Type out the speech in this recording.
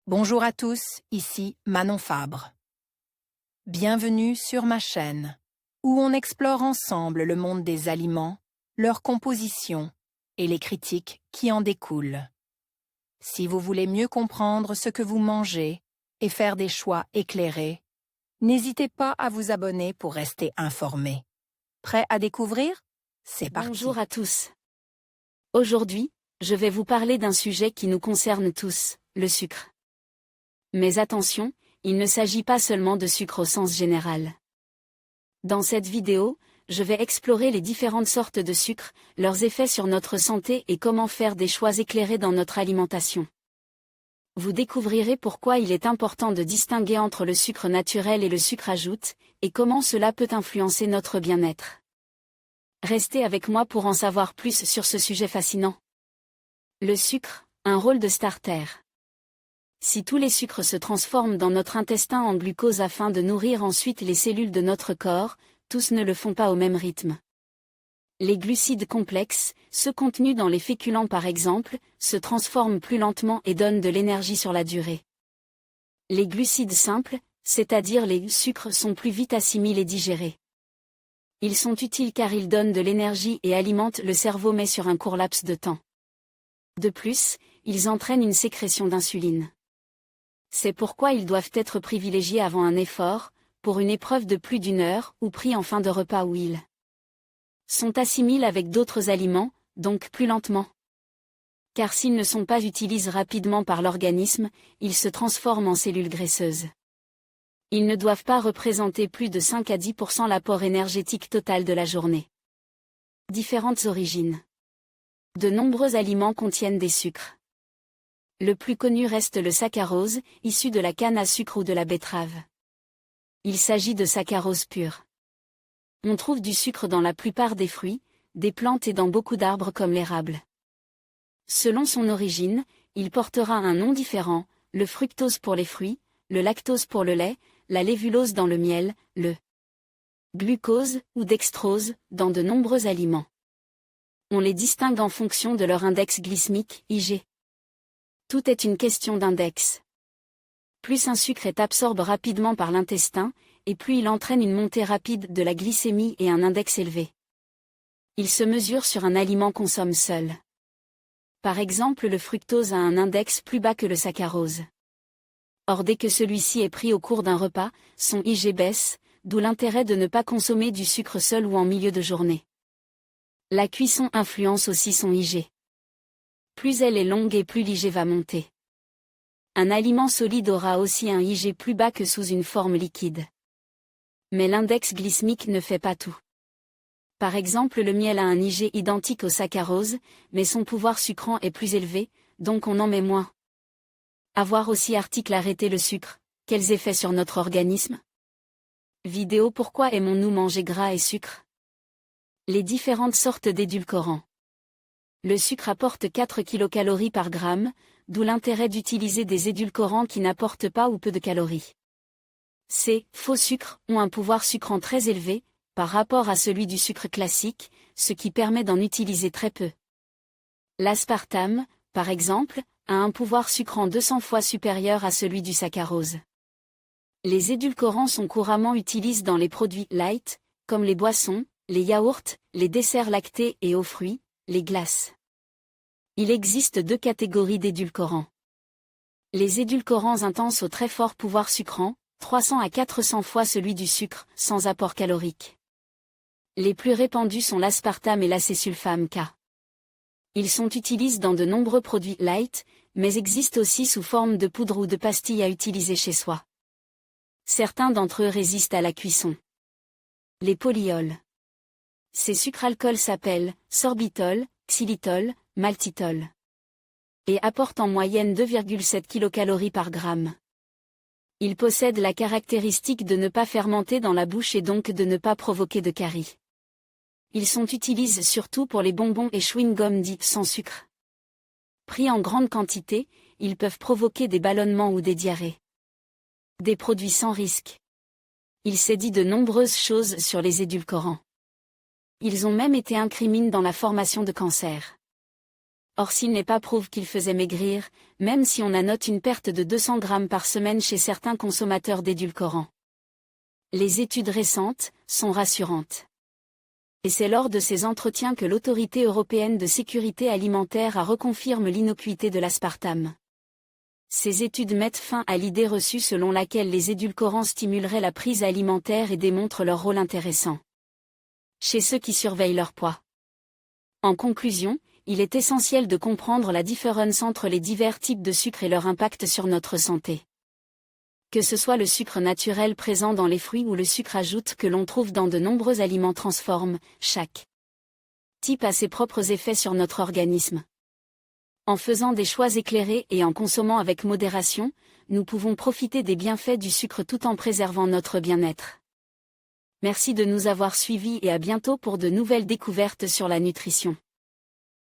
Bonjour à tous, ici Manon Fabre. Bienvenue sur ma chaîne, où on explore ensemble le monde des aliments, leur composition et les critiques qui en découlent. Si vous voulez mieux comprendre ce que vous mangez et faire des choix éclairés, n'hésitez pas à vous abonner pour rester informé. Prêt à découvrir? C'est parti. Bonjour à tous. Aujourd'hui, je vais vous parler d'un sujet qui nous concerne tous, le sucre. Mais attention, il ne s'agit pas seulement de sucre au sens général. Dans cette vidéo, je vais explorer les différentes sortes de sucre, leurs effets sur notre santé et comment faire des choix éclairés dans notre alimentation. Vous découvrirez pourquoi il est important de distinguer entre le sucre naturel et le sucre ajoute, et comment cela peut influencer notre bien-être. Restez avec moi pour en savoir plus sur ce sujet fascinant. Le sucre, un rôle de starter. Si tous les sucres se transforment dans notre intestin en glucose afin de nourrir ensuite les cellules de notre corps, tous ne le font pas au même rythme. Les glucides complexes, ceux contenus dans les féculents par exemple, se transforment plus lentement et donnent de l'énergie sur la durée. Les glucides simples, c'est-à-dire les sucres, sont plus vite assimilés et digérés. Ils sont utiles car ils donnent de l'énergie et alimentent le cerveau mais sur un court laps de temps. De plus, ils entraînent une sécrétion d'insuline. C'est pourquoi ils doivent être privilégiés avant un effort, pour une épreuve de plus d'une heure, ou pris en fin de repas où ils sont assimilés avec d'autres aliments, donc plus lentement. Car s'ils ne sont pas utilisés rapidement par l'organisme, ils se transforment en cellules graisseuses. Ils ne doivent pas représenter plus de 5 à 10% l'apport énergétique total de la journée. Différentes origines. De nombreux aliments contiennent des sucres. Le plus connu reste le saccharose, issu de la canne à sucre ou de la betterave. Il s'agit de saccharose pure. On trouve du sucre dans la plupart des fruits, des plantes et dans beaucoup d'arbres comme l'érable. Selon son origine, il portera un nom différent, le fructose pour les fruits, le lactose pour le lait, la lévulose dans le miel, le glucose ou dextrose dans de nombreux aliments. On les distingue en fonction de leur index glycémique, IG. Tout est une question d'index. Plus un sucre est absorbé rapidement par l'intestin, et plus il entraîne une montée rapide de la glycémie et un index élevé. Il se mesure sur un aliment consomme seul. Par exemple, le fructose a un index plus bas que le saccharose. Or dès que celui-ci est pris au cours d'un repas, son IG baisse, d'où l'intérêt de ne pas consommer du sucre seul ou en milieu de journée. La cuisson influence aussi son IG. Plus elle est longue et plus l'IG va monter. Un aliment solide aura aussi un IG plus bas que sous une forme liquide. Mais l'index glycémique ne fait pas tout. Par exemple, le miel a un IG identique au saccharose, mais son pouvoir sucrant est plus élevé, donc on en met moins. À voir aussi article Arrêter le sucre, quels effets sur notre organisme? Vidéo Pourquoi aimons-nous manger gras et sucre? Les différentes sortes d'édulcorants. Le sucre apporte 4 kilocalories par gramme, d'où l'intérêt d'utiliser des édulcorants qui n'apportent pas ou peu de calories. Ces faux sucres ont un pouvoir sucrant très élevé, par rapport à celui du sucre classique, ce qui permet d'en utiliser très peu. L'aspartame, par exemple, a un pouvoir sucrant 200 fois supérieur à celui du saccharose. Les édulcorants sont couramment utilisés dans les produits light, comme les boissons, les yaourts, les desserts lactés et aux fruits, les glaces. Il existe deux catégories d'édulcorants. Les édulcorants intenses au très fort pouvoir sucrant, 300 à 400 fois celui du sucre, sans apport calorique. Les plus répandus sont l'aspartame et l'acésulfame K. Ils sont utilisés dans de nombreux produits light, mais existent aussi sous forme de poudre ou de pastilles à utiliser chez soi. Certains d'entre eux résistent à la cuisson. Les polyols. Ces sucres-alcools s'appellent sorbitol, xylitol, maltitol. Et apportent en moyenne 2,7 kilocalories par gramme. Ils possèdent la caractéristique de ne pas fermenter dans la bouche et donc de ne pas provoquer de caries. Ils sont utilisés surtout pour les bonbons et chewing-gums dits sans sucre. Pris en grande quantité, ils peuvent provoquer des ballonnements ou des diarrhées. Des produits sans risque. Il s'est dit de nombreuses choses sur les édulcorants. Ils ont même été incriminés dans la formation de cancers. Or s'il n'est pas prouvé qu'il faisait maigrir, même si on annote une perte de 200 grammes par semaine chez certains consommateurs d'édulcorants. Les études récentes sont rassurantes. Et c'est lors de ces entretiens que l'Autorité européenne de sécurité alimentaire a reconfirmé l'innocuité de l'aspartame. Ces études mettent fin à l'idée reçue selon laquelle les édulcorants stimuleraient la prise alimentaire et démontrent leur rôle intéressant chez ceux qui surveillent leur poids. En conclusion, il est essentiel de comprendre la différence entre les divers types de sucre et leur impact sur notre santé. Que ce soit le sucre naturel présent dans les fruits ou le sucre ajoute que l'on trouve dans de nombreux aliments transforme, chaque type a ses propres effets sur notre organisme. En faisant des choix éclairés et en consommant avec modération, nous pouvons profiter des bienfaits du sucre tout en préservant notre bien-être. Merci de nous avoir suivis et à bientôt pour de nouvelles découvertes sur la nutrition.